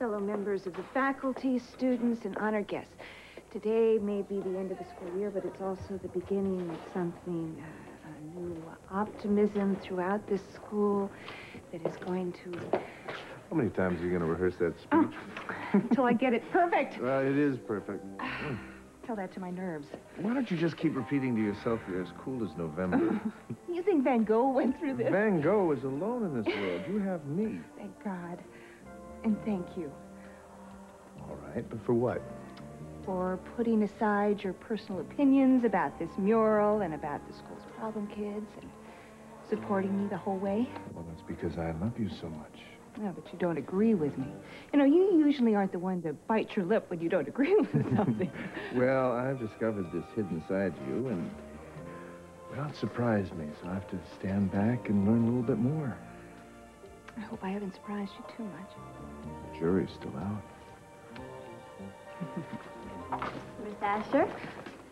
fellow members of the faculty, students, and honored guests. Today may be the end of the school year, but it's also the beginning of something, a new optimism throughout this school that is going to... How many times are you going to rehearse that speech? Until I get it perfect. Well, it is perfect. Tell that to my nerves. Why don't you just keep repeating to yourself you're as cool as November? You think Van Gogh went through this? Van Gogh is alone in this world. You have me. Thank God. And thank you. All right, but for what? For putting aside your personal opinions about this mural and about the school's problem kids and supporting me the whole way. Well, that's because I love you so much. No, but you don't agree with me. You know, you usually aren't the one to bite your lip when you don't agree with something. Well, I've discovered this hidden side to you, and, well, it surprised me, so I have to stand back and learn a little bit more. I hope I haven't surprised you too much. The jury's still out. Miss Asher?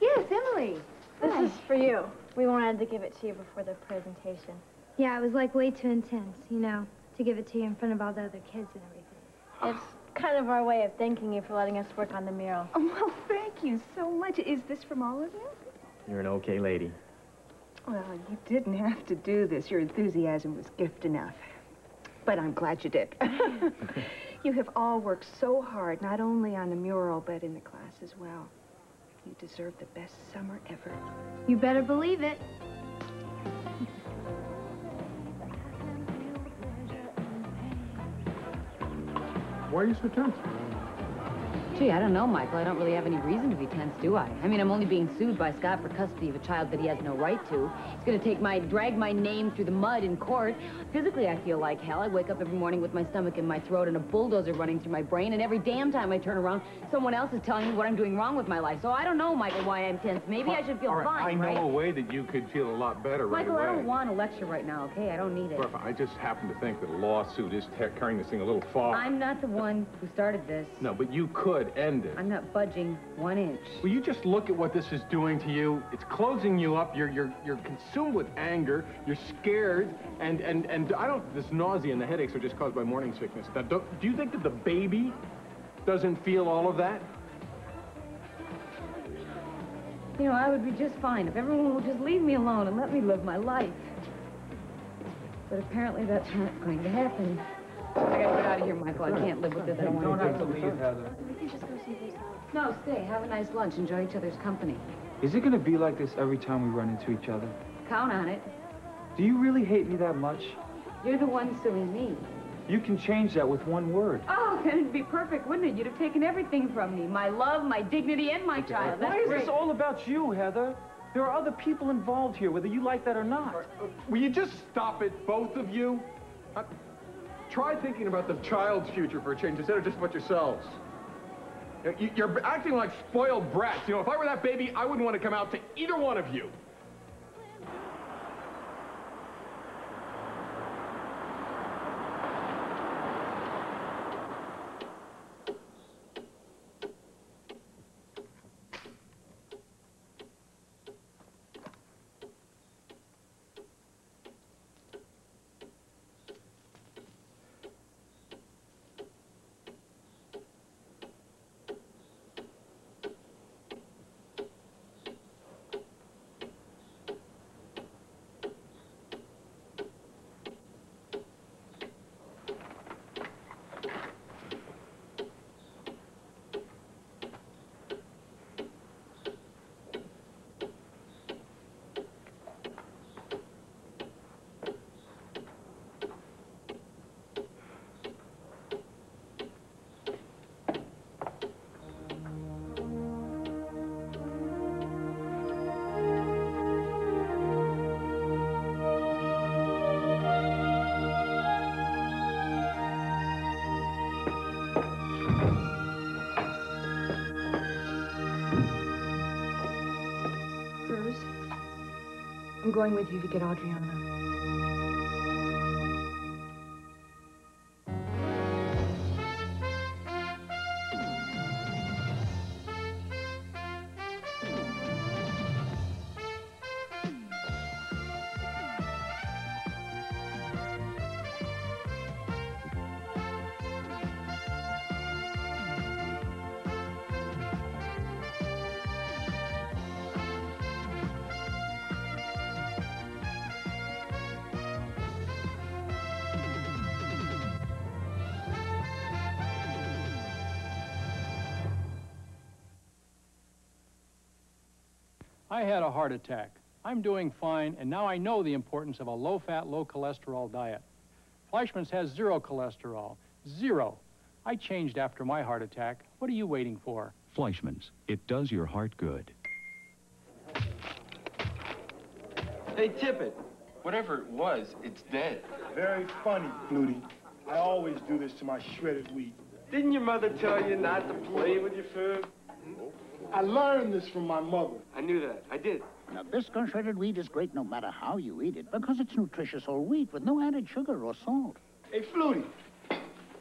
Yes, Emily. This is for you. We wanted to give it to you before the presentation. Yeah, it was like way too intense, you know, to give it to you in front of all the other kids and everything. It's kind of our way of thanking you for letting us work on the mural. Oh, well, thank you so much. Is this from all of you? You're an okay lady. Well, you didn't have to do this. Your enthusiasm was gift enough. But I'm glad you did. You have all worked so hard, not only on the mural, but in the class as well. You deserve the best summer ever. You better believe it. Why are you so tense? Gee, I don't know, Michael. I don't really have any reason to be tense, do I? I mean, I'm only being sued by Scott for custody of a child that he has no right to. He's gonna drag my name through the mud in court. Physically, I feel like hell. I wake up every morning with my stomach in my throat and a bulldozer running through my brain, and every damn time I turn around, someone else is telling me what I'm doing wrong with my life. So I don't know, Michael, why I'm tense. Maybe I should feel fine, I know a way that you could feel a lot better Michael, right away. I don't want a lecture right now, okay? I don't need it. Well, I just happen to think that a lawsuit is carrying this thing a little far. I'm not the one who started this. No, but you could end it. I'm not budging 1 inch. Will you just look at what this is doing to you? It's closing you up. You're consumed with anger. You're scared, and I don't. This nausea and the headaches are just caused by morning sickness. Now, do you think that the baby doesn't feel all of that? You know, I would be just fine if everyone would just leave me alone and let me live my life. But apparently that's not going to happen. I gotta get out of here, Michael. I can't live with this. I don't want to. Don't have to leave, Heather. We can just go someplace else. No, stay. Have a nice lunch. Enjoy each other's company. Is it going to be like this every time we run into each other? Count on it. Do you really hate me that much? You're the one suing me. You can change that with one word. Oh, then it'd be perfect, wouldn't it? You'd have taken everything from me. My love, my dignity, and my child. Why is this all about you, Heather? There are other people involved here, whether you like that or not. Will you just stop it, both of you? Try thinking about the child's future for a change instead of just about yourselves. You're acting like spoiled brats. You know, if I were that baby, I wouldn't want to come out to either one of you. I'm going with you to get Adriana. I had a heart attack. I'm doing fine, and now I know the importance of a low-fat, low-cholesterol diet. Fleischmann's has 0 cholesterol. 0. I changed after my heart attack. What are you waiting for? Fleischmann's. It does your heart good. Hey, Tippett. Whatever it was, it's dead. Very funny, Flutie. I always do this to my shredded wheat. Didn't your mother tell you not to play with your food? I learned this from my mother. I knew that. I did. Now, Bisco shredded wheat is great no matter how you eat it, because it's nutritious whole wheat with no added sugar or salt. Hey, Flutie,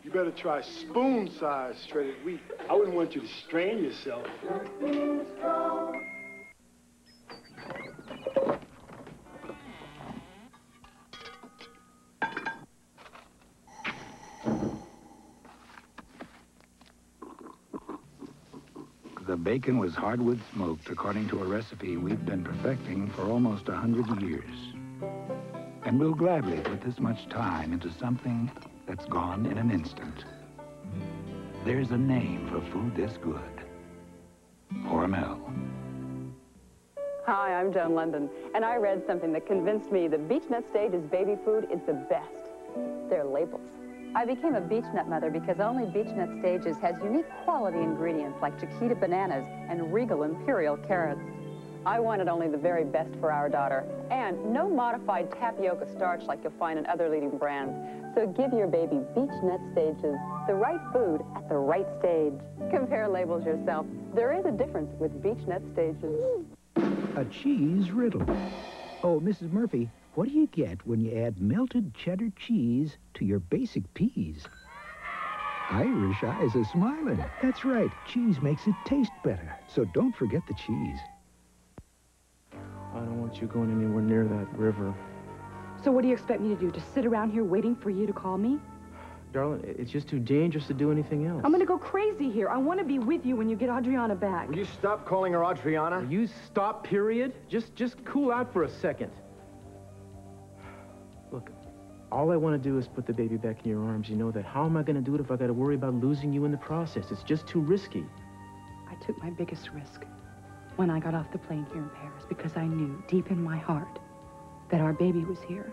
you better try spoon-sized shredded wheat. I wouldn't want you to strain yourself. The bacon was hardwood smoked according to a recipe we've been perfecting for almost 100 years. And we'll gladly put this much time into something that's gone in an instant. There's a name for food this good. Hormel. Hi, I'm Joan London, and I read something that convinced me that beechnut stage's baby food is the best. Their labels. I became a beechnut mother because only Beechnut Stages has unique quality ingredients like Chiquita bananas and Regal Imperial carrots. I wanted only the very best for our daughter, and no modified tapioca starch like you'll find in other leading brands. So give your baby Beechnut Stages, the right food at the right stage. Compare labels yourself. There is a difference with Beechnut Stages. A cheese riddle. Oh, Mrs. Murphy, what do you get when you add melted cheddar cheese to your basic peas? Irish eyes are smiling. That's right, cheese makes it taste better. So don't forget the cheese. I don't want you going anywhere near that river. So what do you expect me to do? Just sit around here waiting for you to call me? Darling, it's just too dangerous to do anything else. I'm gonna go crazy here. I want to be with you when you get Adriana back. Will you stop calling her Adriana? Will you stop, period? Just cool out for a second. Look, all I want to do is put the baby back in your arms. You know that. How am I going to do it if I got to worry about losing you in the process? It's just too risky. I took my biggest risk when I got off the plane here in Paris because I knew deep in my heart that our baby was here.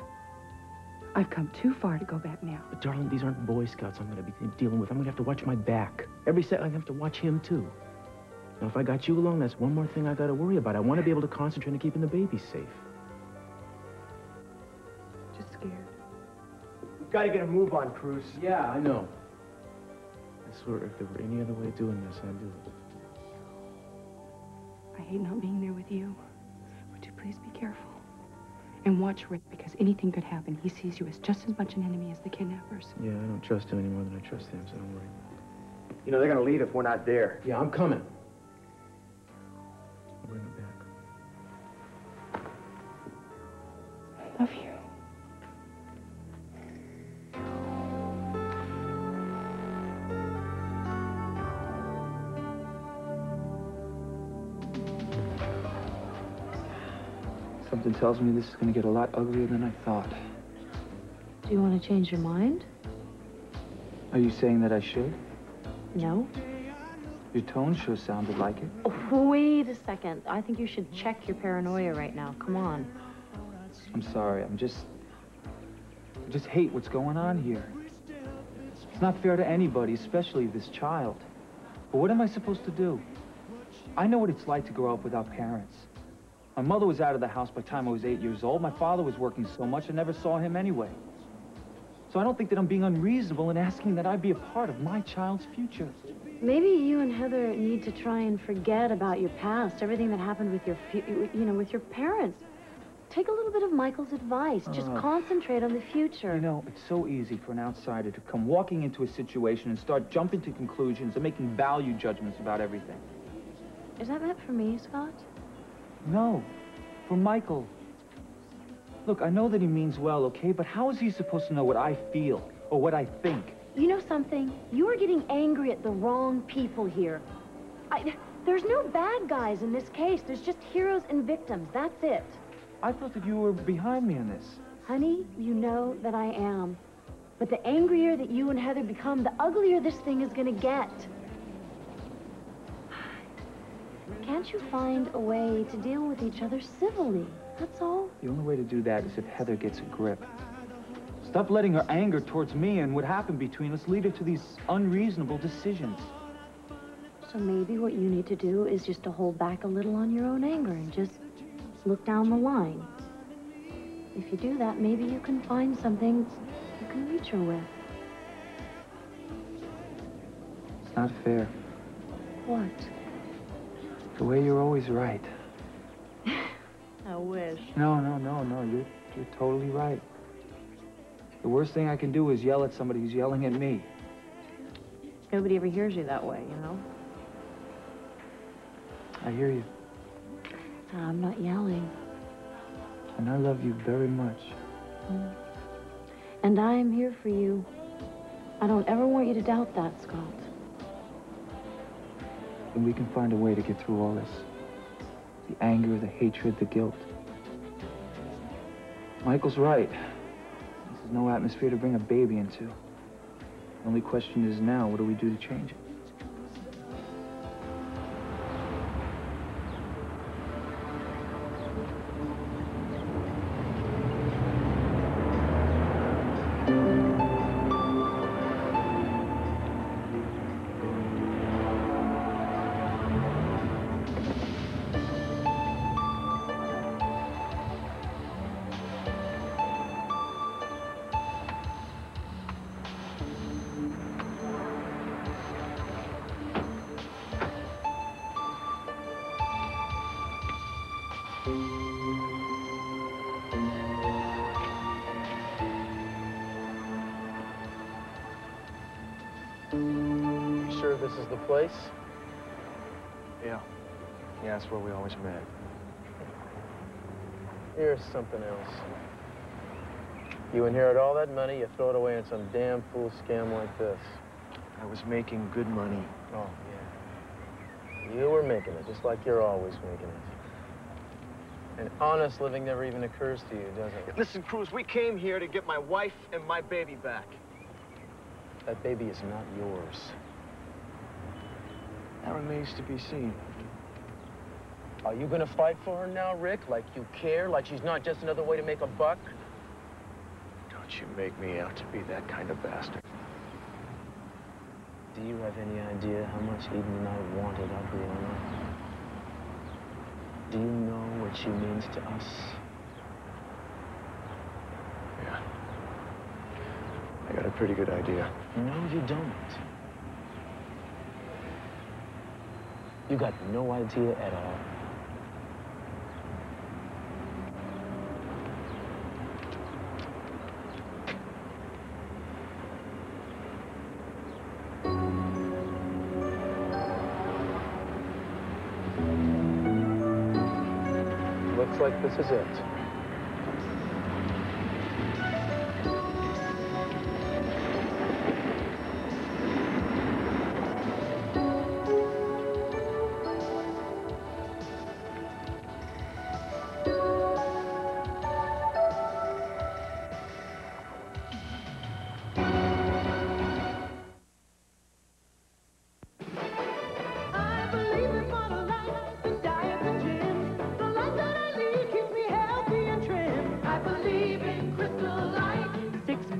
I've come too far to go back now. But darling, these aren't Boy Scouts I'm going to be dealing with. I'm going to have to watch my back. Every second I have to watch him too. Now, if I got you along, that's one more thing I got to worry about. I want to be able to concentrate on keeping the baby safe. Scared. We've got to get a move on, Cruz. Yeah, I know. I swear, if there were any other way of doing this, I'd do it. I hate not being there with you. Would you please be careful? And watch Rick, because anything could happen. He sees you as just as much an enemy as the kidnappers. Yeah, I don't trust him any more than I trust him, so don't worry. You know, they're going to leave if we're not there. Yeah, I'm coming. I'll bring it back. I love you. Something tells me this is going to get a lot uglier than I thought. Do you want to change your mind? Are you saying that I should? No. Your tone sure sounded like it. Oh, wait a second. I think you should check your paranoia right now. Come on. I'm sorry. I just hate what's going on here. It's not fair to anybody, especially this child. But what am I supposed to do? I know what it's like to grow up without parents. My mother was out of the house by the time I was 8 years old. My father was working so much I never saw him anyway. So I don't think that I'm being unreasonable in asking that I be a part of my child's future. Maybe you and Heather need to try and forget about your past, everything that happened with with your parents. Take a little bit of Michael's advice. Just concentrate on the future. You know, it's so easy for an outsider to come walking into a situation and start jumping to conclusions and making value judgments about everything. Is that meant for me, Scott? No, for Michael. Look, I know that he means well, okay? But how is he supposed to know what I feel or what I think? You know something? You are getting angry at the wrong people here. There's no bad guys in this case. There's just heroes and victims. That's it. I thought that you were behind me in this. Honey, you know that I am. But the angrier that you and Heather become, the uglier this thing is going to get. Can't you find a way to deal with each other civilly? That's all. The only way to do that is if Heather gets a grip. Stop letting her anger towards me and what happened between us lead her to these unreasonable decisions. So maybe what you need to do is just to hold back a little on your own anger and just look down the line. If you do that, maybe you can find something you can reach her with. It's not fair. What? The way you're always right. I wish. No. You're totally right. The worst thing I can do is yell at somebody who's yelling at me. Nobody ever hears you that way, you know? I hear you. I'm not yelling. And I love you very much. And I am here for you. I don't ever want you to doubt that, Scott. And we can find a way to get through all this. The anger, the hatred, the guilt. Michael's right. This is no atmosphere to bring a baby into. The only question is now, what do we do to change it? Sure this is the place? Yeah. Yeah, that's where we always met. Here's something else. You inherit all that money, you throw it away in some damn fool scam like this. I was making good money. Oh, yeah. You were making it, just like you're always making it. And honest living never even occurs to you, does it? Listen, Cruz, we came here to get my wife and my baby back. That baby is not yours. That remains to be seen. Are you gonna fight for her now, Rick? Like you care? Like she's not just another way to make a buck? Don't you make me out to be that kind of bastard. Do you have any idea how much Eden and I wanted our Brianna? Do you know what she means to us? Yeah. I got a pretty good idea. No, you don't. You got no idea at all. Looks like this is it.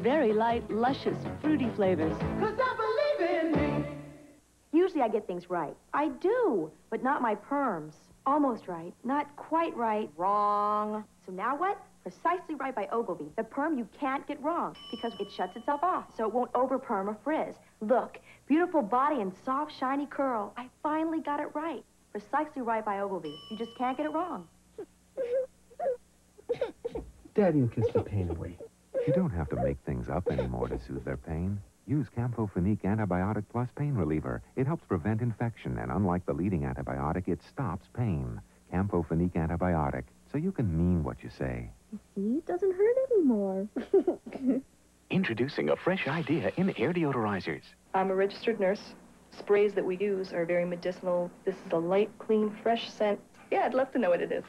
Very light, luscious, fruity flavors. 'Cause I believe in me. Usually I get things right. I do, but not my perms. Almost right, not quite right. Wrong. So now what? Precisely right by Ogilvy. The perm you can't get wrong because it shuts itself off, so it won't over-perm or frizz. Look, beautiful body and soft, shiny curl. I finally got it right. Precisely right by Ogilvy. You just can't get it wrong. Daddy will kiss the pain away. You don't have to make things up anymore to soothe their pain. Use Campho-Phenique Antibiotic Plus Pain Reliever. It helps prevent infection, and unlike the leading antibiotic, it stops pain. Campho-Phenique Antibiotic, so you can mean what you say. See, it doesn't hurt anymore. Introducing a fresh idea in air deodorizers. I'm a registered nurse. Sprays that we use are very medicinal. This is a light, clean, fresh scent. Yeah, I'd love to know what it is.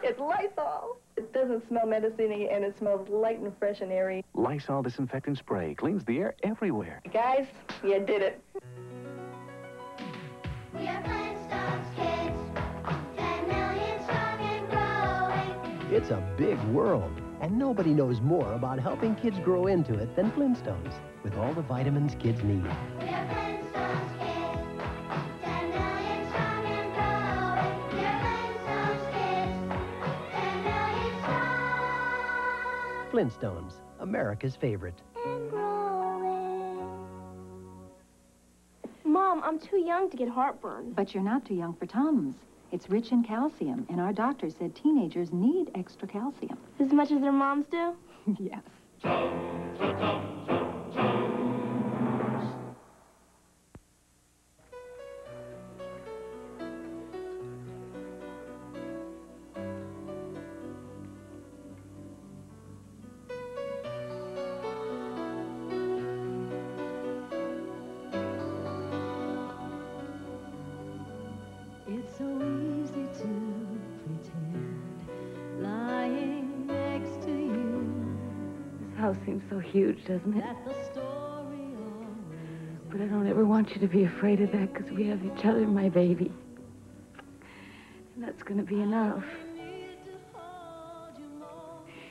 It's Lysol. It doesn't smell medicine-y, and it smells light and fresh and airy. Lysol disinfectant spray cleans the air everywhere. Guys, you did it. We are friends, It's a big world, and nobody knows more about helping kids grow into it than Flintstones, with all the vitamins kids need. Flintstones, America's favorite. Mom, I'm too young to get heartburn. But you're not too young for Tums. It's rich in calcium, and our doctor said teenagers need extra calcium. As much as their moms do? Yes. It's so easy to pretend, lying next to you. This house seems so huge, doesn't it? But I don't ever want you to be afraid of that because we have each other and my baby. And that's going to be enough.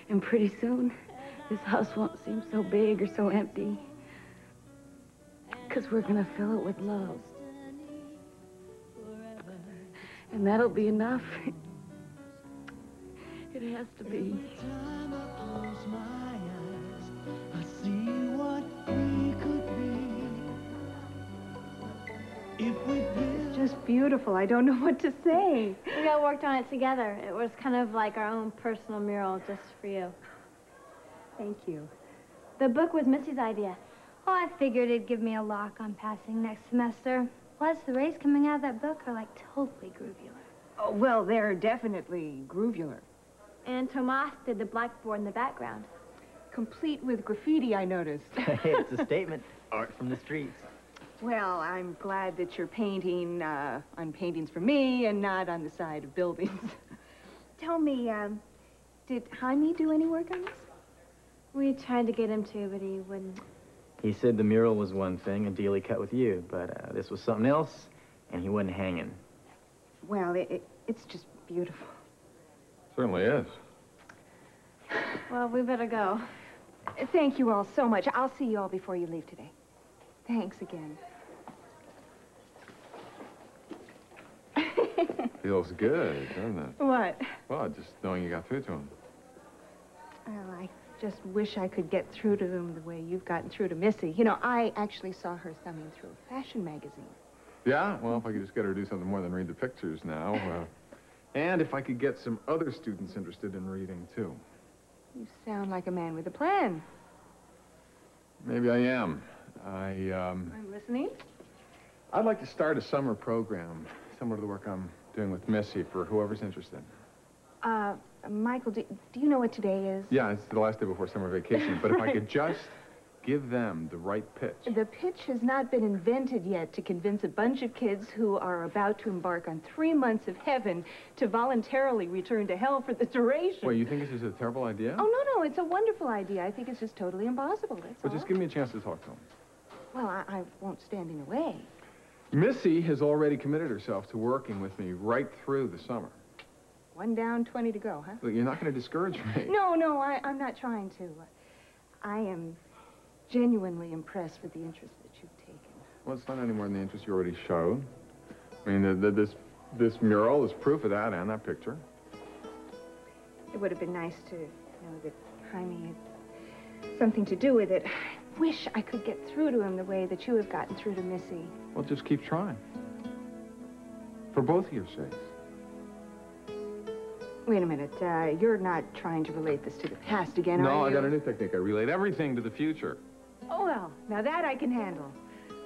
And pretty soon, this house won't seem so big or so empty because we're going to fill it with love. And that'll be enough. It has to be. It's just beautiful. I don't know what to say. We all worked on it together. It was kind of like our own personal mural just for you. Thank you. The book was Missy's idea. Oh, I figured it'd give me a lock on passing next semester. Plus, the rays coming out of that book are like totally groovular. Oh, well, they're definitely groovular. And Tomas did the blackboard in the background. Complete with graffiti, I noticed. It's a statement. Art from the streets. Well, I'm glad that you're painting on paintings for me and not on the side of buildings. Tell me, did Jaime do any work on this? We tried to get him to, but he wouldn't. He said the mural was one thing, a deal he cut with you, but this was something else, and he wasn't hanging. Well, it's just beautiful. Certainly is. Well, we better go. Thank you all so much. I'll see you all before you leave today. Thanks again. Feels good, doesn't it? What? Well, just knowing you got through to him. Well, I just wish I could get through to him the way you've gotten through to Missy. You know, I actually saw her thumbing through a fashion magazine. Yeah? Well, if I could just get her to do something more than read the pictures now. And if I could get some other students interested in reading, too. You sound like a man with a plan. Maybe I am. I'm listening. I'd like to start a summer program, similar to the work I'm doing with Missy, for whoever's interested. Michael, do you know what today is? Yeah, it's the last day before summer vacation, but if I could just give them the right pitch. The pitch has not been invented yet to convince a bunch of kids who are about to embark on 3 months of heaven to voluntarily return to hell for the duration. Wait, you think this is a terrible idea? Oh, no, it's a wonderful idea. I think it's just totally impossible, that's Well, all. just give me a chance to talk to them. Well, I won't stand in the way. Missy has already committed herself to working with me right through the summer. 1 down, 20 to go, huh? Look, you're not going to discourage me. No, I'm not trying to. I am genuinely impressed with the interest that you've taken. Well, it's not any more than the interest you already showed. I mean, this mural is proof of that and that picture. It would have been nice to know that Jaime had something to do with it. I wish I could get through to him the way that you have gotten through to Missy. Well, just keep trying. For both of your sakes. Wait a minute. You're not trying to relate this to the past again, are you? No, I got a new technique. I relate everything to the future. Oh, well, now that I can handle,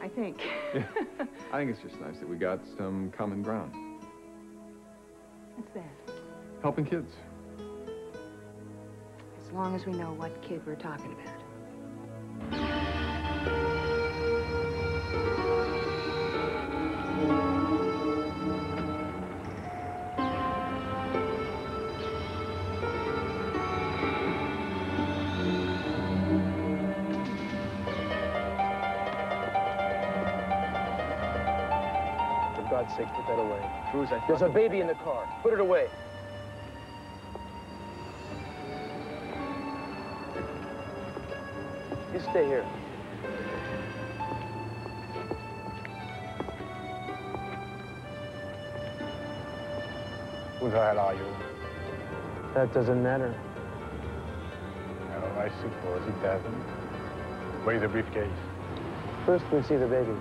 I think. I think it's just nice that we got some common ground. What's that? Helping kids. As long as we know what kid we're talking about. For God's sake, put that away. Cruz, there's a baby in the car. Put it away. You stay here. Whose aisle are you? That doesn't matter. No, I suppose it doesn't. Where's the briefcase? First, we'll see the baby.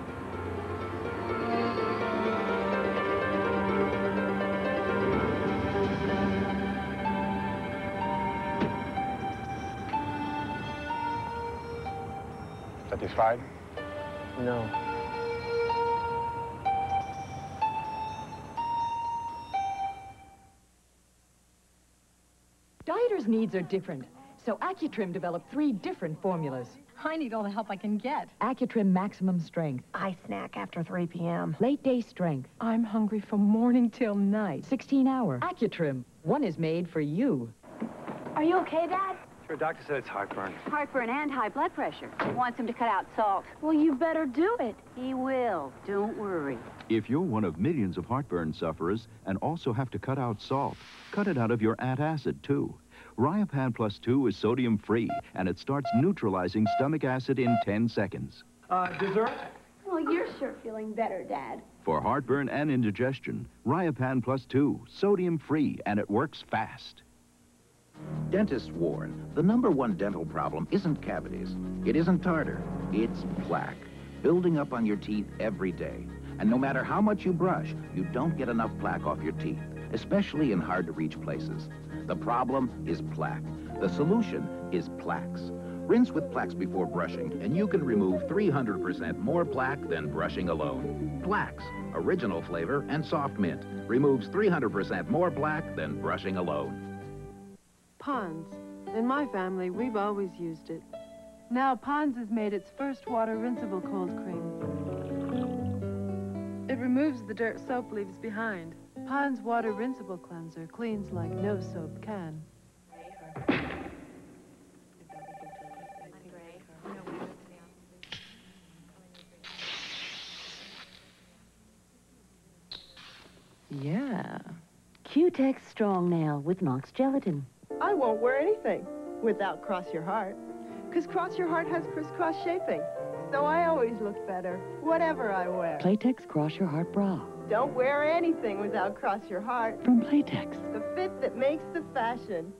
Satisfied? No. Dieters' needs are different, so Accutrim developed 3 different formulas. I need all the help I can get. Accutrim Maximum Strength. I snack after 3 p.m. Late Day Strength. I'm hungry from morning till night. 16-hour. Accutrim. One is made for you. Are you okay, Dad? Sure, doctor said it's heartburn. Heartburn and high blood pressure. He wants him to cut out salt. Well, you better do it. He will. Don't worry. If you're one of millions of heartburn sufferers and also have to cut out salt, cut it out of your antacid, too. Riopan Plus 2 is sodium-free, and it starts neutralizing stomach acid in 10 seconds. Dessert? Well, you're sure feeling better, Dad. For heartburn and indigestion, Riopan Plus 2, sodium-free, and it works fast. Dentists warn, the #1 dental problem isn't cavities. It isn't tartar. It's plaque, building up on your teeth every day. And no matter how much you brush, you don't get enough plaque off your teeth, especially in hard-to-reach places. The problem is plaque. The solution is Plaques. Rinse with Plaques before brushing, and you can remove 300% more plaque than brushing alone. Plaques, original flavor and soft mint, removes 300% more plaque than brushing alone. Pond's. In my family, we've always used it. Now Pond's has made its first water rinsable cold cream. It removes the dirt soap leaves behind. Pond's water rinsable cleanser cleans like no soap can. Yeah. Q-Tex Strong Nail with Knox Gelatin. I won't wear anything without Cross Your Heart. Because Cross Your Heart has crisscross shaping. So I always look better, whatever I wear. Playtex Cross Your Heart Bra. Don't wear anything without Cross Your Heart. From Playtex. The fit that makes the fashion.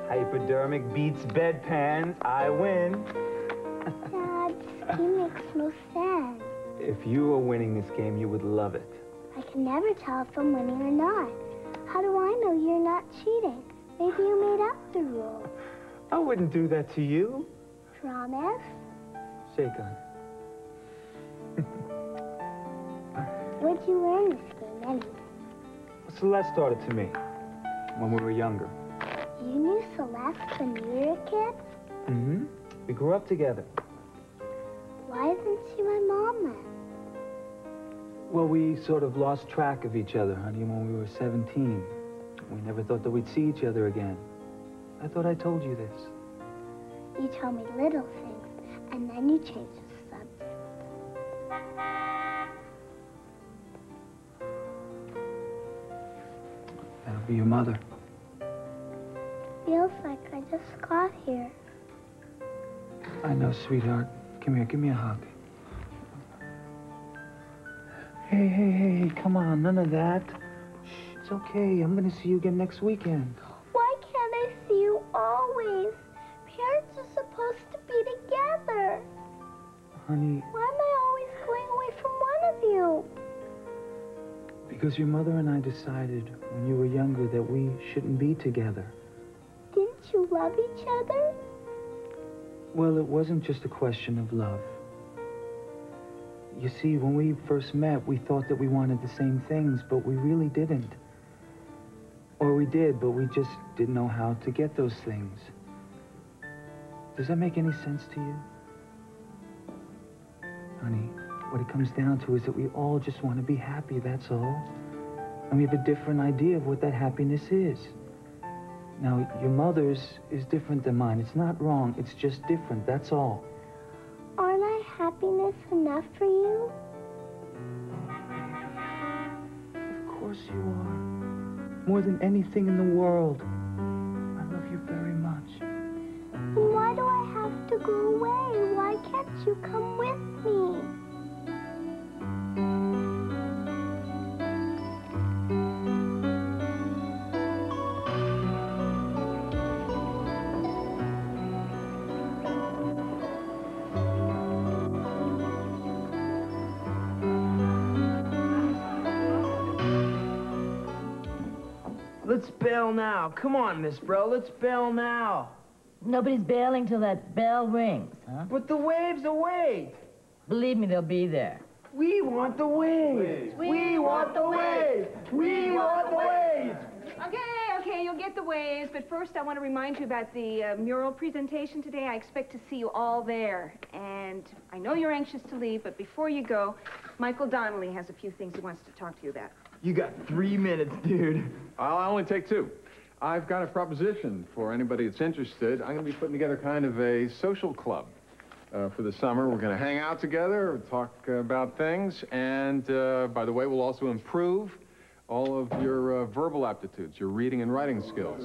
Hypodermic beats bedpans. I win. Dad, this game makes no sense. If you were winning this game, you would love it. I can never tell if I'm winning or not. How do I know you're not cheating? Maybe you made up the rules. I wouldn't do that to you. Promise? Shake on. Where'd you learn this game anyway? Celeste taught it to me when we were younger. You knew Celeste when you were a kid? Mm-hmm. We grew up together. Why isn't she my mom then? Well, we sort of lost track of each other, honey, when we were 17. We never thought that we'd see each other again. I thought I told you this. You told me little things, and then you changed the subject. That'll be your mother. Feels like I just got here. I know, sweetheart. Come here, give me a hug. Hey, come on, none of that. Shh, it's okay. I'm gonna see you again next weekend. Why can't I see you always? Parents are supposed to be together. Honey, Why am I always going away from one of you? because your mother and I decided when you were younger that we shouldn't be together. Didn't you love each other? Well, it wasn't just a question of love. You see, when we first met, we thought that we wanted the same things, but we really didn't. Or we did, but we just didn't know how to get those things. Does that make any sense to you? Honey, what it comes down to is that we all just want to be happy, that's all. And we have a different idea of what that happiness is. Now, your mother's is different than mine. It's not wrong, it's just different, that's all. enough for you? Of course you are. More than anything in the world. I love you very much. Then why do I have to go away? Why can't you come with me? Let's bail now. Come on, Miss Bro, let's bail now. Nobody's bailing till that bell rings, huh? But the waves await. Believe me, they'll be there. We want the waves. We want the waves. We want the waves. Okay, you'll get the waves, but first I want to remind you about the mural presentation today. I expect to see you all there. And I know you're anxious to leave, but before you go, Michael Donnelly has a few things he wants to talk to you about. You got 3 minutes, dude. I'll only take 2. I've got a proposition for anybody that's interested. I'm going to be putting together kind of a social club for the summer. We're going to hang out together, talk about things, and by the way, we'll also improve all of your verbal aptitudes, your reading and writing skills.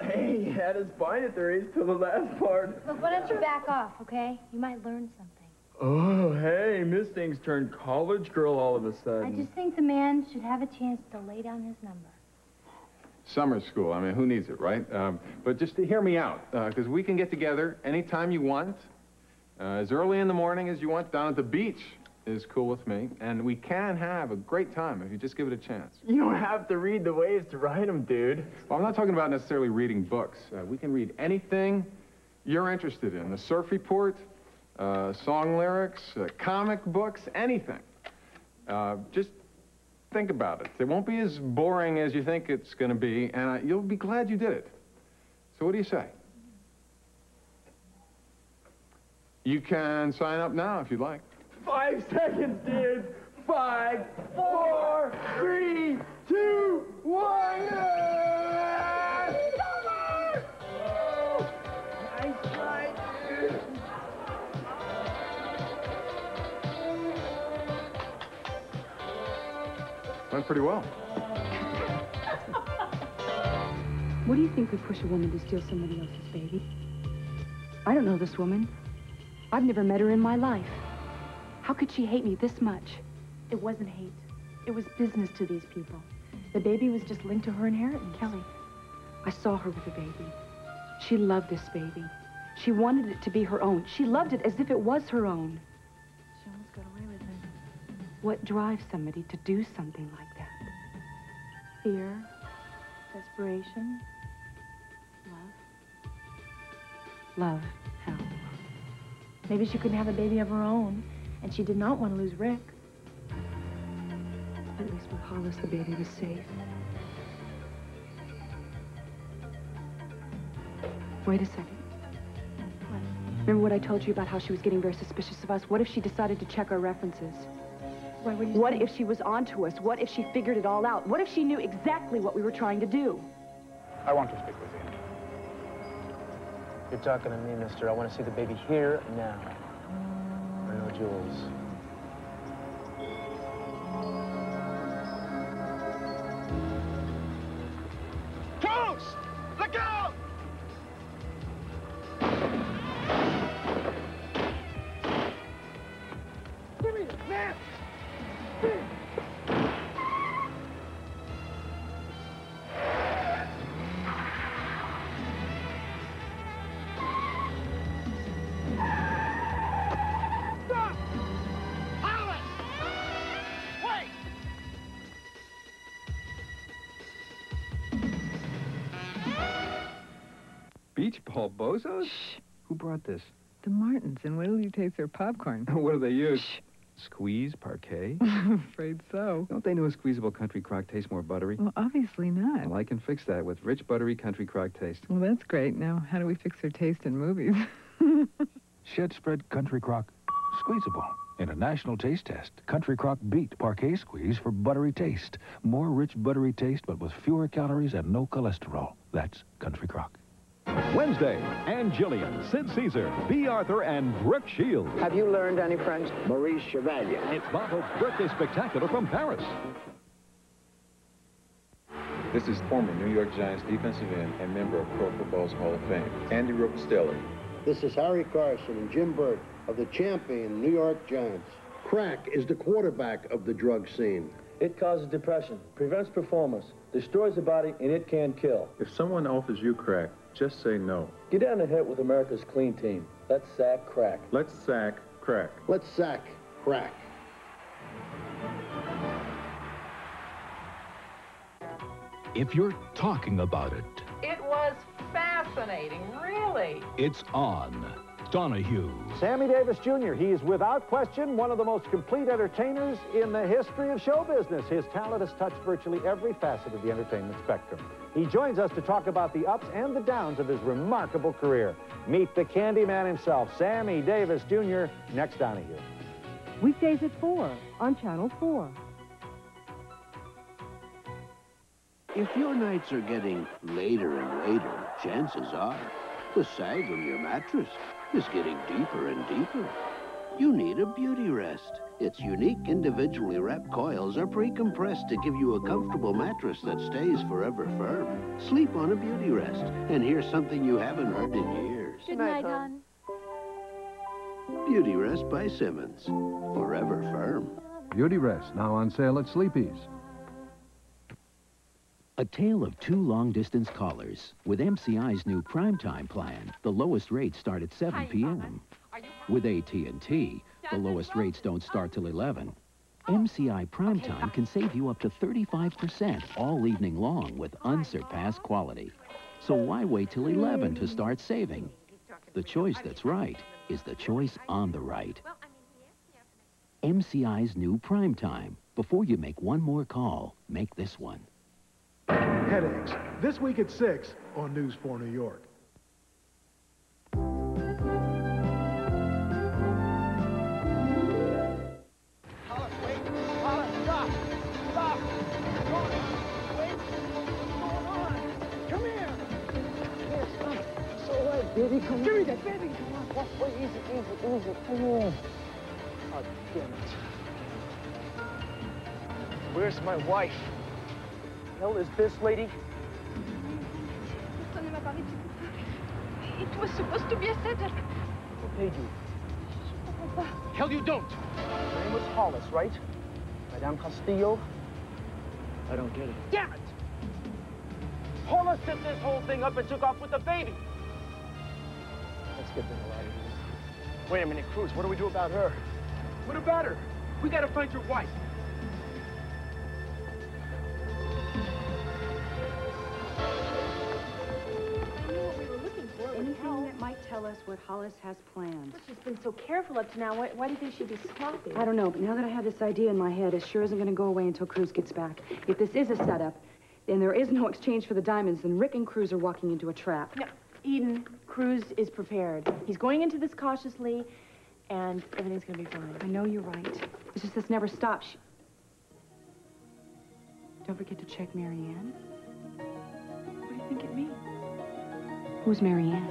Hey, you had us bind it there is till the last part. Look, why don't you back off, okay? You might learn something. Oh, hey, Miss Thing's turned college girl all of a sudden. I just think the man should have a chance to lay down his number. Summer school, I mean, who needs it, right? But just to hear me out, because we can get together anytime you want, as early in the morning as you want, down at the beach is cool with me, and we can have a great time if you just give it a chance. You don't have to read the waves to write them, dude. Well, I'm not talking about necessarily reading books. We can read anything you're interested in. The surf report, song lyrics, comic books, anything. Just think about it. It won't be as boring as you think it's going to be, and you'll be glad you did it. So what do you say? You can sign up now if you'd like. 5 seconds, dude. 5, 4, 3, 2, 1. It's over! Oh, nice try, dude. Went pretty well. What do you think would push a woman to steal somebody else's baby? I don't know this woman. I've never met her in my life. How could she hate me this much? It wasn't hate. It was business to these people. The baby was just linked to her inheritance. Kelly, I saw her with the baby. She loved this baby. She wanted it to be her own. She loved it as if it was her own. She almost got away with it. What drives somebody to do something like that? Fear, desperation, love. Love. How? Maybe she couldn't have a baby of her own, and she did not want to lose Rick. At least with Hollis, the baby was safe. Wait a second. What? Remember what I told you about how she was getting very suspicious of us? What if she decided to check our references? Why, what if she was onto us? What if she figured it all out? What if she knew exactly what we were trying to do? I want to speak with you. You're talking to me, mister. I want to see the baby here, now. Or no jewels. Cruz! Look out! Give me the man! Stop! Hollis! Wait! Beach ball bozos? Shh. Who brought this? The Martins, and wait till you taste their popcorn. What do they use? Shh. Squeeze, parquet? I'm afraid so. Don't they know a squeezable country crock tastes more buttery? Well, obviously not. Well, I can fix that with rich, buttery country crock taste. Well, that's great. Now, how do we fix their taste in movies? Shed spread country crock squeezable. In a national taste test, country crock beat parquet squeeze for buttery taste. More rich, buttery taste, but with fewer calories and no cholesterol. That's country crock. Wednesday, Anne Gillian, Sid Caesar, B. Arthur, and Brooke Shields. Have you learned any French? Maurice Chevalier. It's Bobo's birthday spectacular from Paris. This is former New York Giants defensive end and member of Pro Football's Hall of Fame, Andy Ropestelli. This is Harry Carson and Jim Burt of the champion New York Giants. Crack is the quarterback of the drug scene. It causes depression, prevents performance, destroys the body, and it can kill. If someone offers you crack, just say no. Get down the hit with America's clean team. Let's sack crack. Let's sack crack. Let's sack crack. If you're talking about it, It was fascinating, really. it's on. Donahue. Sammy Davis Jr., he's without question one of the most complete entertainers in the history of show business. His talent has touched virtually every facet of the entertainment spectrum. He joins us to talk about the ups and the downs of his remarkable career. Meet the Candyman himself, Sammy Davis Jr., next Donahue. Weekdays at 4 on Channel 4. If your nights are getting later and later, chances are the sag on your mattress is getting deeper and deeper. You need a beauty rest. Its unique individually wrapped coils are pre-compressed to give you a comfortable mattress that stays forever firm. Sleep on a beauty rest, and here's something you haven't heard in years. Good night, hon. Beauty Rest by Simmons. Forever firm. Beauty Rest, now on sale at Sleepy's. A tale of two long-distance callers. With MCI's new primetime plan, the lowest rates start at 7 p.m. With AT&T, the lowest rates don't start till 11. MCI primetime can save you up to 35% all evening long with unsurpassed quality. So why wait till 11 to start saving? The choice that's right is the choice on the right. MCI's new primetime. Before you make one more call, make this one. Headaches. This week at 6 on News 4 New York. Hollis, wait. Hollis, stop. Stop. Wait. Come on. Come here. Here, stop. So what, baby? Come on. Give me that, baby. Come on. Wait, easy. Come here. Oh, damn it. Where's my wife? Hell is this lady? It was supposed to be a setup. Who paid you? Hell, you don't. Her name was Hollis, right? Madame Castillo? I don't get it. Damn it! Hollis set this whole thing up and took off with the baby. Let's get the hell out of here. Wait a minute, Cruz. What do we do about her? What about her? We gotta find your wife. Anything that might tell us what Hollis has planned. She's been so careful up to now. Why do you think she'd be sloppy? I don't know, but now that I have this idea in my head, it sure isn't going to go away until Cruz gets back. If this is a setup, and there is no exchange for the diamonds, then Rick and Cruz are walking into a trap. No, Eden, Cruz is prepared. He's going into this cautiously, and everything's going to be fine. I know you're right. It's just this never stops. Don't forget to check Mary Ann. What do you think it means? Who's Mary Ann?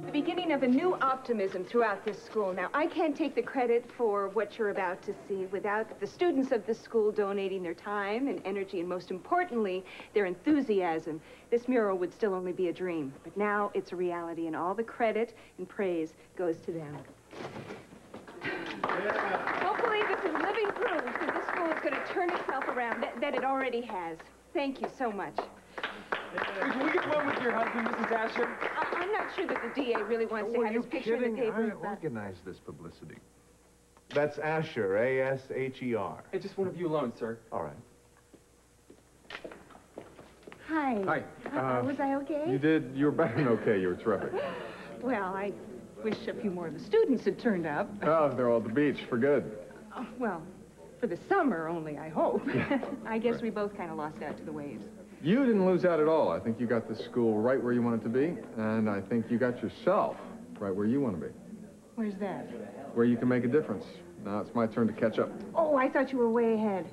The beginning of a new optimism throughout this school. Now, I can't take the credit for what you're about to see without the students of this school donating their time and energy, and most importantly, their enthusiasm. This mural would still only be a dream, but now it's a reality, and all the credit and praise goes to them. Hopefully, this is living proof that this school is going to turn itself around, that it already has. Thank you so much. Can we get one with your husband, Mrs. Asher? I'm not sure that the DA really wants to have his picture in the paper. I organized this publicity. That's Asher, A-S-H-E-R. Hey, just one of you alone, sir. All right. Hi. Hi. Was I okay? You were better than okay. You were terrific. Well, I wish a few more of the students had turned up. Oh, they're all at the beach for good. Oh, well, for the summer only, I hope. I guess we both kind of lost out to the waves. You didn't lose out at all. I think you got the school right where you want it to be, and I think you got yourself right where you want to be. Where's that? Where you can make a difference. Now it's my turn to catch up. Oh, I thought you were way ahead.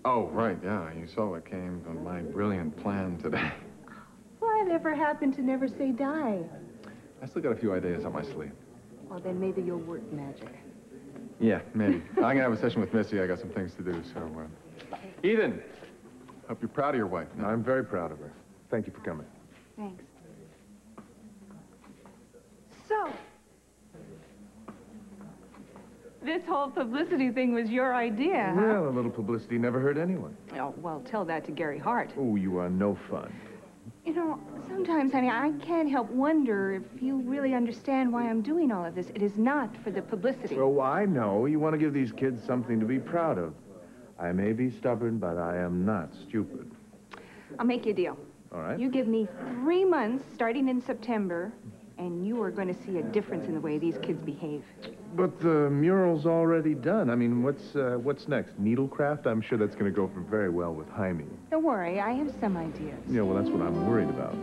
Oh, right, yeah. You saw what came from my brilliant plan today. What? Whatever happened to never say die? I still got a few ideas up my sleeve. Well, then maybe you'll work magic. Yeah, maybe. I'm gonna have a session with Missy. I got some things to do, so... Eden, hope you're proud of your wife. I'm very proud of her. Thank you for coming. Thanks. So, this whole publicity thing was your idea, huh? Well, a little publicity never hurt anyone. Oh, well, tell that to Gary Hart. Oh, you are no fun. You know, sometimes, honey, I can't help wonder if you really understand why I'm doing all of this. It is not for the publicity. Oh, I know. You want to give these kids something to be proud of. I may be stubborn, but I am not stupid. I'll make you a deal. All right. You give me 3 months, starting in September, and you are going to see a difference in the way these kids behave. But the mural's already done. I mean, what's next? Needlecraft? I'm sure that's going to go very well with Jaime. Don't worry, I have some ideas. Yeah, well, that's what I'm worried about.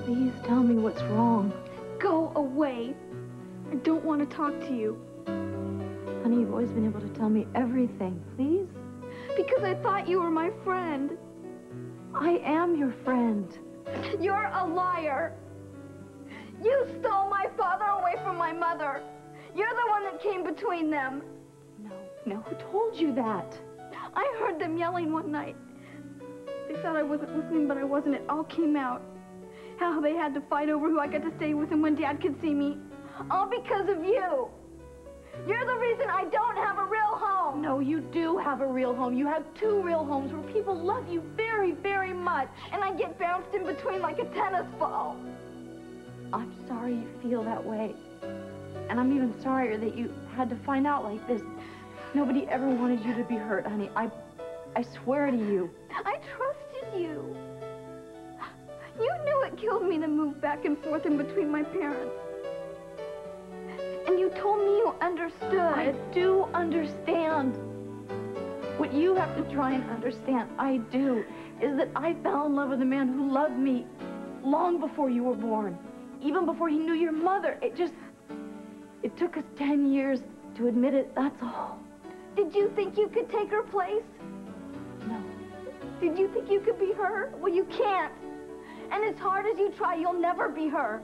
Please tell me what's wrong. Go away. I don't want to talk to you. Honey, you've always been able to tell me everything. Please? Because I thought you were my friend. I am your friend. You're a liar. You stole my father away from my mother. You're the one that came between them. No, who told you that? I heard them yelling one night. They thought I wasn't listening, but I wasn't. It all came out. How they had to fight over who I got to stay with and when Dad could see me. All because of you. You're the reason I don't have a real home. No, you do have a real home. You have 2 real homes where people love you very, very much. And I get bounced in between like a tennis ball. I'm sorry you feel that way. And I'm even sorrier that you had to find out like this. Nobody ever wanted you to be hurt, honey. I swear to you. I trusted you. You knew it killed me to move back and forth in between my parents. And you told me you understood. I do understand. What you have to try and understand, I do, is that I fell in love with a man who loved me long before you were born. Even before he knew your mother. It took us 10 years to admit it, that's all. Did you think you could take her place? No. Did you think you could be her? Well, you can't. And as hard as you try, you'll never be her.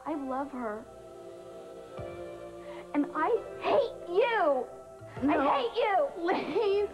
I love her. And I hate you. No. I hate you. Please.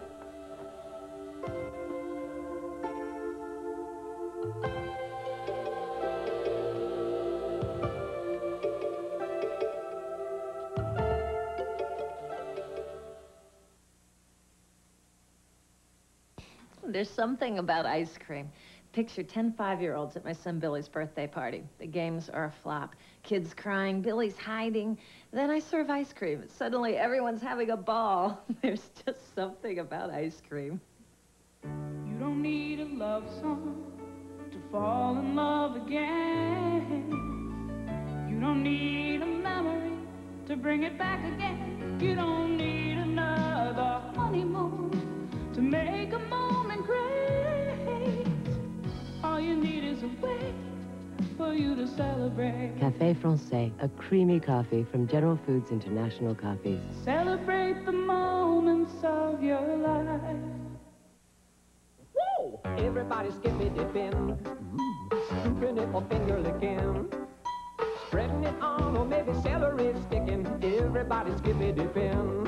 There's something about ice cream. Picture 10 5-year-olds at my son Billy's birthday party. The games are a flop. Kids crying, Billy's hiding. Then I serve ice cream. Suddenly everyone's having a ball. There's just something about ice cream. You don't need a love song to fall in love again. You don't need a memory to bring it back again. You don't need another honeymoon to make a moment great. All you need is a way for you to celebrate. Café Francais, a creamy coffee from General Foods International Coffees. Celebrate the moments of your life. Whoa! Everybody skippy dipping, scooping it or finger licking, spreading it on or maybe celery sticking. Everybody skippy dipping.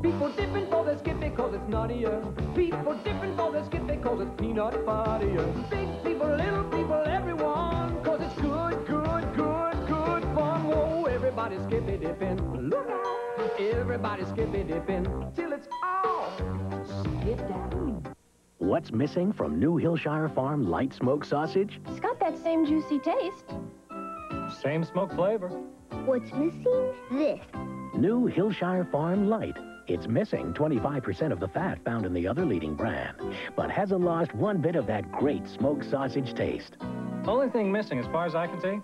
People dipping for the skippy cause it's nuttier. People dipping for the skippy cause it's peanut buttier. Big people, little people, everyone, cause it's good, good, good, good fun. Whoa, everybody skippy dipping. Look out! Everybody skippy dipping till it's all skip down. What's missing from New Hillshire Farm light smoked sausage? It's got that same juicy taste. Same smoke flavor. What's missing? This. New Hillshire Farm Light. It's missing 25% of the fat found in the other leading brand, but hasn't lost one bit of that great smoked sausage taste. Only thing missing, as far as I can see,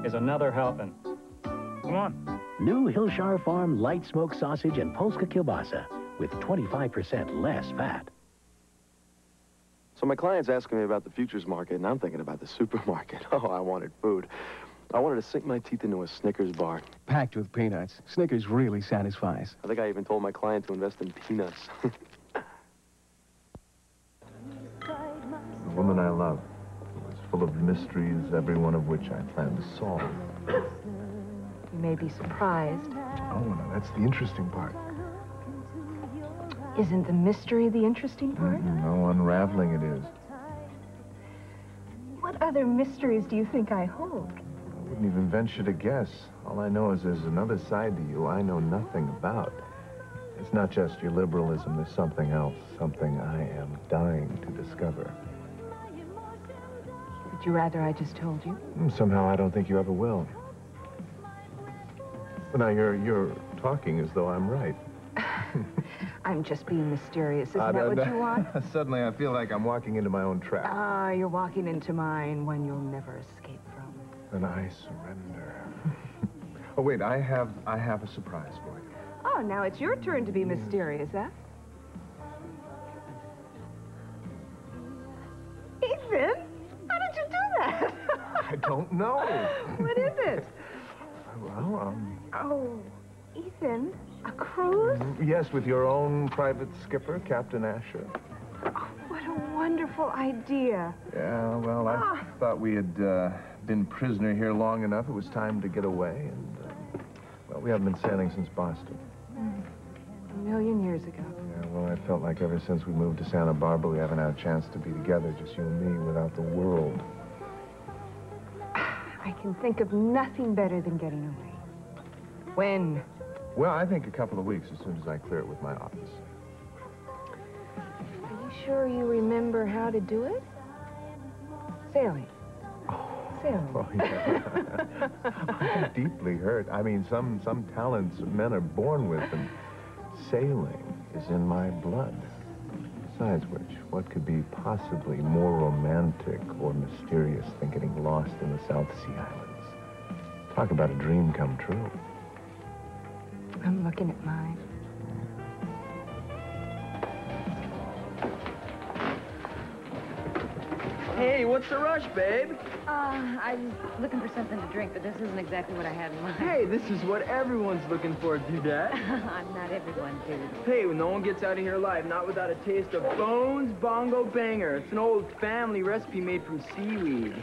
is another helping. Come on. New Hillshire Farm light smoked sausage and Polska kielbasa with 25% less fat. So my client's asking me about the futures market, and I'm thinking about the supermarket. Oh, I wanted food. I wanted to sink my teeth into a Snickers bar. Packed with peanuts. Snickers really satisfies. I think I even told my client to invest in peanuts. The woman I love was full of mysteries, every one of which I plan to solve. You may be surprised. Oh, no, that's the interesting part. Isn't the mystery the interesting part? No, unraveling it is. What other mysteries do you think I hold? I wouldn't even venture to guess. All I know is there's another side to you I know nothing about. It's not just your liberalism, there's something else, something I am dying to discover. Would you rather I just told you? Somehow I don't think you ever will. But now you're talking as though I'm right. I'm just being mysterious. Isn't that what you want? Suddenly I feel like I'm walking into my own trap. Ah, you're walking into mine, one you'll never escape from. Then I surrender. Oh, wait, I have a surprise for you. Oh, now it's your turn to be mysterious, huh? Ethan, how did you do that? I don't know. What is it? Well, Oh, Ethan, a cruise? Yes, with your own private skipper, Captain Asher. Oh, what a wonderful idea. Yeah, well, I thought we had been prisoner here long enough. It was time to get away, and, well, we haven't been sailing since Boston. A million years ago. Yeah, well, I felt like ever since we moved to Santa Barbara, we haven't had a chance to be together, just you and me, without the world. I can think of nothing better than getting away. When? Well, I think a couple of weeks, as soon as I clear it with my office. Are you sure you remember how to do it? Sailing. Sailing. Oh, yeah. I'm deeply hurt. I mean, some talents men are born with, and sailing is in my blood. Besides which, what could be possibly more romantic or mysterious than getting lost in the South Sea Islands? Talk about a dream come true. I'm looking at mine. Hey, what's the rush, babe? I was looking for something to drink, but this isn't exactly what I had in mind. Hey, this is what everyone's looking for, Dudette. I'm not everyone, dude. Hey, no one gets out of here alive, not without a taste of Bones Bongo Banger. It's an old family recipe made from seaweed.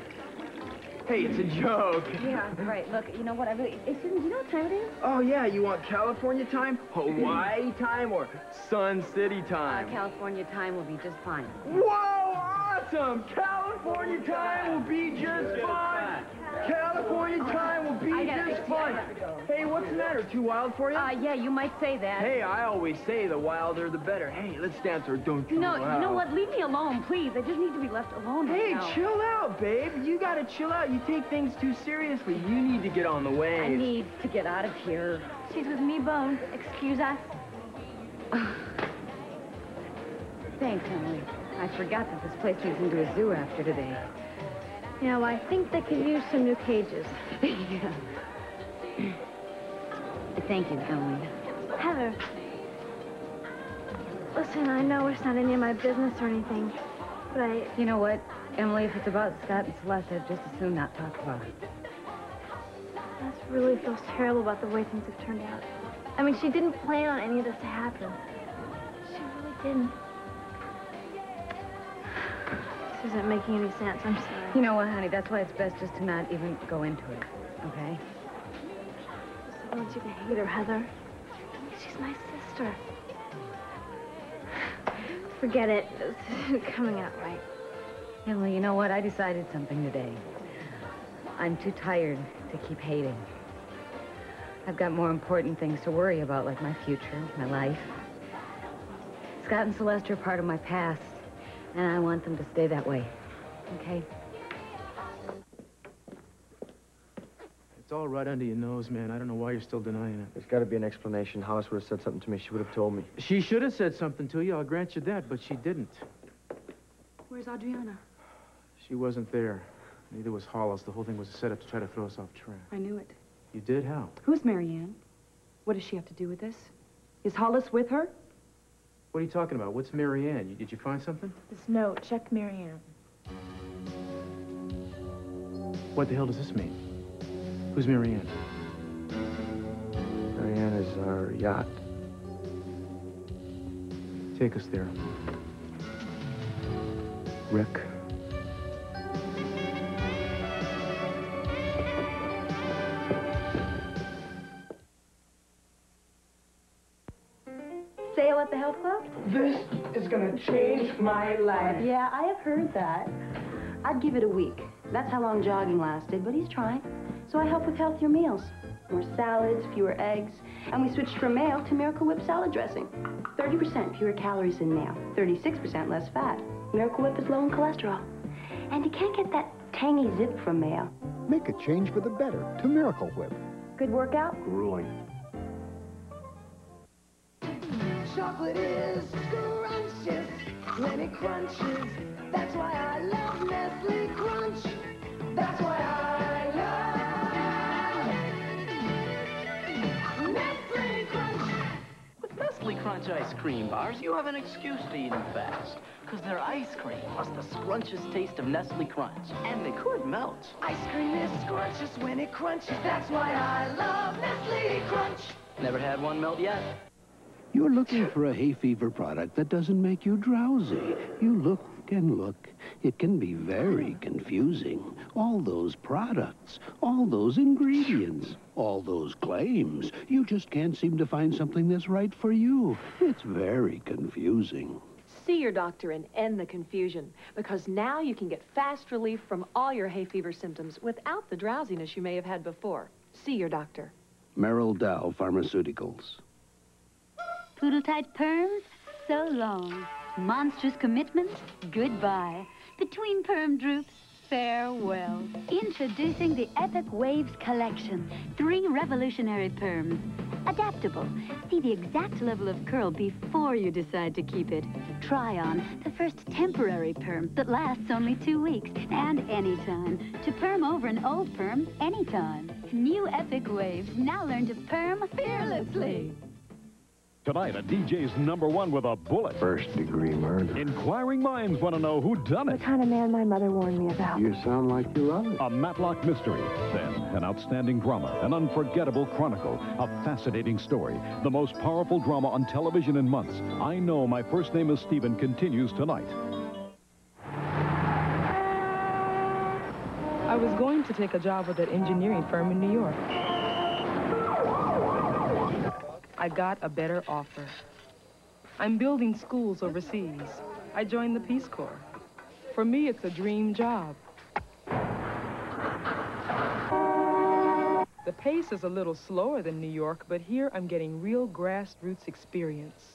Hey, it's a joke. Yeah, right. Look, you know what? Susan, do you know what time it is? Oh, yeah, you want California time, Hawaii time, or Sun City time? California time will be just fine. Whoa, awesome! California time will be just fine. California time will be just fine. Hey, what's the matter? Too wild for you? Yeah, you might say that. Hey, I always say the wilder the better. Hey, let's dance or don't you? No, you know what? Leave me alone, please. I just need to be left alone right now. Hey, chill out, babe. You gotta chill out. You take things too seriously. You need to get on the wave. I need to get out of here. She's with me, Bones. Excuse us. Thanks, Emily. I forgot that this place turns into a zoo after today. Yeah, well, I think they could use some new cages. Yeah. Thank you, Emily. Heather. Listen, I know it's not any of my business or anything, but You know what, Emily, if it's about Scott and Celeste, I'd just as soon not talk about it. I just really feels terrible about the way things have turned out. I mean, she didn't plan on any of this to happen. She really didn't. This isn't making any sense. I'm sorry. You know what, honey, that's why it's best just to not even go into it, okay? I want you to hate her, Heather. She's my sister. Forget it. This isn't coming out right. Emily, you know what? I decided something today. I'm too tired to keep hating. I've got more important things to worry about, like my future, my life. Scott and Celeste are part of my past, and I want them to stay that way, okay? It's all right under your nose, man. I don't know why you're still denying it. There's got to be an explanation. Hollis would have said something to me. She would have told me. She should have said something to you, I'll grant you that, but she didn't. Where's Adriana? She wasn't there. Neither was Hollis. The whole thing was a setup to try to throw us off track. I knew it. You did? How? Who's Marianne? What does she have to do with this? Is Hollis with her? What are you talking about? What's Marianne? Did you find something? This note, check Marianne. What the hell does this mean? Who's Marianne? Marianne is our yacht. Take us there. Rick. Sale at the health club? This is gonna change my life. Yeah, I have heard that. I'd give it a week. That's how long jogging lasted, but he's trying. So I help with healthier meals. More salads, fewer eggs, and we switched from mayo to Miracle Whip salad dressing. 30% fewer calories in mayo, 36% less fat. Miracle Whip is low in cholesterol. And you can't get that tangy zip from mayo. Make a change for the better to Miracle Whip. Good workout? Grueling. Chocolate is scrumptious when it crunches. That's why I love Nestle Crunch. That's why I love Nestle Crunch. With Nestle Crunch ice cream bars, you have an excuse to eat them fast. Because they're ice cream, plus the scrunchious taste of Nestle Crunch. And they could melt. Ice cream is scrumptious when it crunches. That's why I love Nestle Crunch. Never had one melt yet? You're looking for a hay fever product that doesn't make you drowsy. You look and look. It can be very confusing. All those products, all those ingredients, all those claims. You just can't seem to find something that's right for you. It's very confusing. See your doctor and end the confusion, because now you can get fast relief from all your hay fever symptoms without the drowsiness you may have had before. See your doctor. Merrill Dow Pharmaceuticals. Poodle-tight perms, so long. Monstrous commitments, goodbye. Between perm droops, farewell. Introducing the Epic Waves Collection. 3 revolutionary perms. Adaptable. See the exact level of curl before you decide to keep it. Try on the first temporary perm that lasts only 2 weeks. And anytime. To perm over an old perm, anytime. New Epic Waves. Now learn to perm fearlessly. Tonight, a DJ's #1 with a bullet. First-degree murder. Inquiring minds want to know who done it. The kind of man my mother warned me about. You sound like you love it. A Matlock mystery. Then, an outstanding drama, an unforgettable chronicle, a fascinating story, the most powerful drama on television in months. I Know My First Name is Stephen continues tonight. I was going to take a job with that engineering firm in New York. I got a better offer. I'm building schools overseas. I joined the Peace Corps. For me, it's a dream job. The pace is a little slower than New York, but here I'm getting real grassroots experience.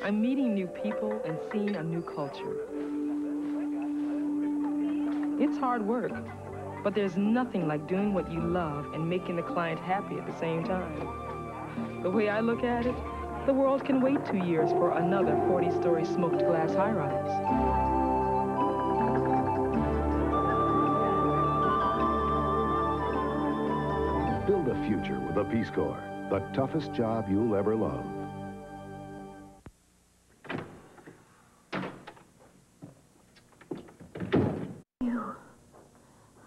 I'm meeting new people and seeing a new culture. It's hard work. But there's nothing like doing what you love and making the client happy at the same time. The way I look at it, the world can wait 2 years for another 40-story smoked glass high-rise. Build a future with the Peace Corps. The toughest job you'll ever love.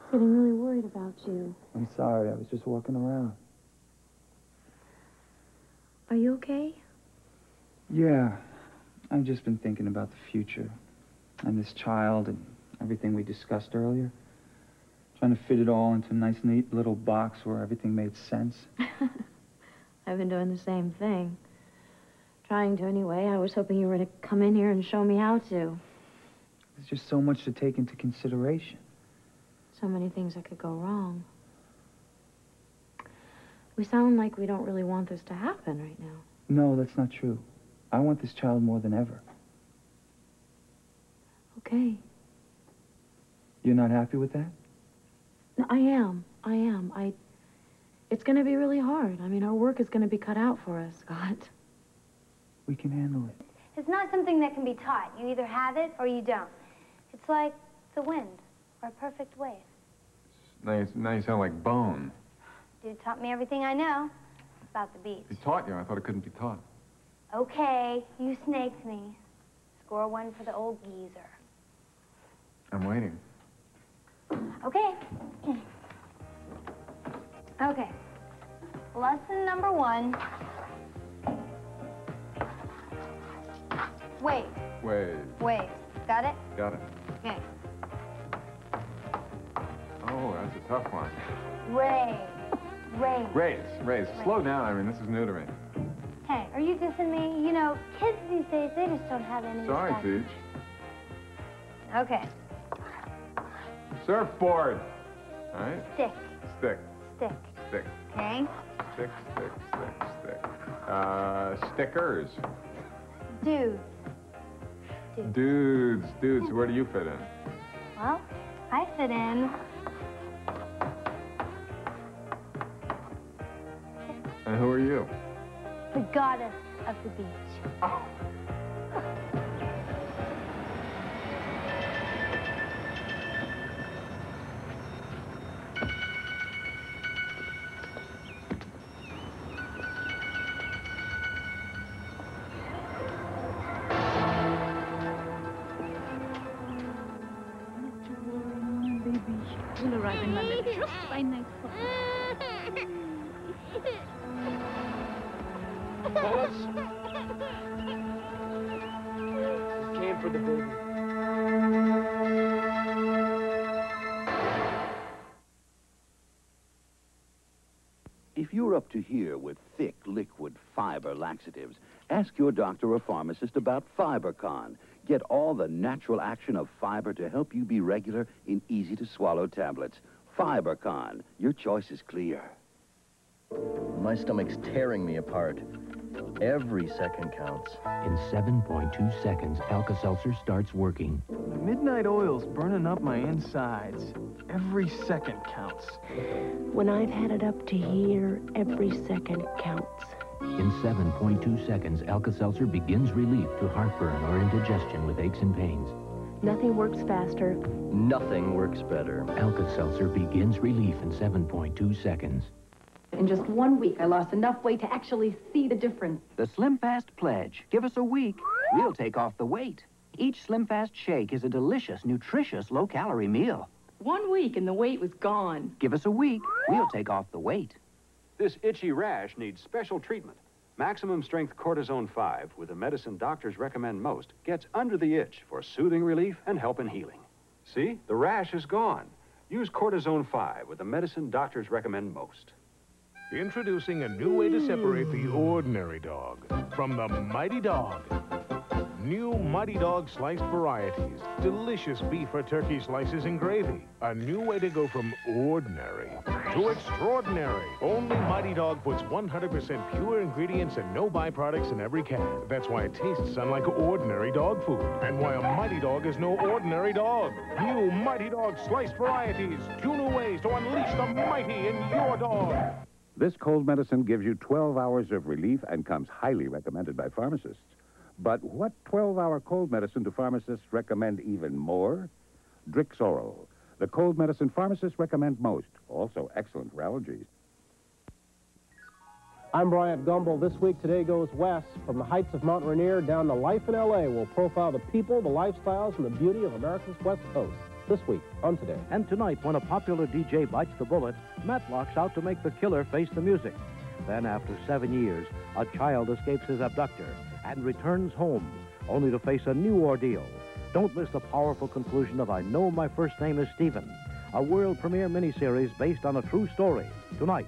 Getting really worried about you. I'm sorry, I was just walking around. Are you okay? Yeah, I've just been thinking about the future. And this child and everything we discussed earlier. Trying to fit it all into a nice, neat little box where everything made sense. I've been doing the same thing. Trying to anyway. I was hoping you were to come in here and show me how to. There's just so much to take into consideration. So many things that could go wrong. We sound like we don't really want this to happen right now. No, that's not true. I want this child more than ever. Okay. You're not happy with that? No, I am. It's gonna be really hard. I mean, our work is gonna be cut out for us, Scott. We can handle it. It's not something that can be taught. You either have it or you don't. It's like the wind or a perfect wave. Now you sound like Bone. Dude taught me everything I know about the beach. He taught you. I thought it couldn't be taught. Okay, you snaked me. Score one for the old geezer. I'm waiting. Okay. Okay. Lesson number 1. Wave. Wave. Wave. Got it? Got it. Okay. Oh, that's a tough one. Raise. Raise. Raise. Slow down. I mean, this is new to me. Hey, are you dissing me? You know, kids these days, they just don't have any Sorry, respect. Peach. Okay. Surfboard. All right? Stick. Stick. Stick. Stick. Okay. Stick, stick, stick, stick. Stickers. Dudes. Dudes. Where do you fit in? Well, I fit in. And who are you? The goddess of the beach. Oh. We'll arrive in London just by nightfall. Hollis? Came for the baby. If you're up to here with thick, liquid fiber laxatives, ask your doctor or pharmacist about FiberCon. Get all the natural action of fiber to help you be regular in easy-to-swallow tablets. FiberCon. Your choice is clear. My stomach's tearing me apart. Every second counts. In 7.2 seconds, Alka-Seltzer starts working. The midnight oil's burning up my insides. Every second counts. When I've had it up to here, every second counts. In 7.2 seconds, Alka-Seltzer begins relief to heartburn or indigestion with aches and pains. Nothing works faster. Nothing works better. Alka-Seltzer begins relief in 7.2 seconds. In just 1 week, I lost enough weight to actually see the difference. The Slim Fast Pledge. Give us a week. We'll take off the weight. Each Slim Fast shake is a delicious, nutritious, low-calorie meal. 1 week and the weight was gone. Give us a week. We'll take off the weight. This itchy rash needs special treatment. Maximum strength cortisone 5, with the medicine doctors recommend most, gets under the itch for soothing relief and help in healing. See? The rash is gone. Use cortisone 5 with the medicine doctors recommend most. Introducing a new way to separate the ordinary dog from the mighty dog. New Mighty Dog sliced varieties. Delicious beef or turkey slices and gravy. A new way to go from ordinary to extraordinary. Only Mighty Dog puts 100% pure ingredients and no byproducts in every can. That's why it tastes unlike ordinary dog food. And why a Mighty Dog is no ordinary dog. New Mighty Dog sliced varieties. 2 new ways to unleash the mighty in your dog. This cold medicine gives you 12 hours of relief and comes highly recommended by pharmacists. But what 12-hour cold medicine do pharmacists recommend even more? Drixoral, the cold medicine pharmacists recommend most. Also excellent for allergies. I'm Bryant Gumbel. This week, Today Goes West. From the heights of Mount Rainier down to life in L.A., we'll profile the people, the lifestyles, and the beauty of America's West Coast. This week on Today. And tonight, when a popular DJ bites the bullet, Matlock's out to make the killer face the music. Then, after 7 years, a child escapes his abductor and returns home, only to face a new ordeal. Don't miss the powerful conclusion of I Know My First Name is Stephen, a world premiere miniseries based on a true story. Tonight,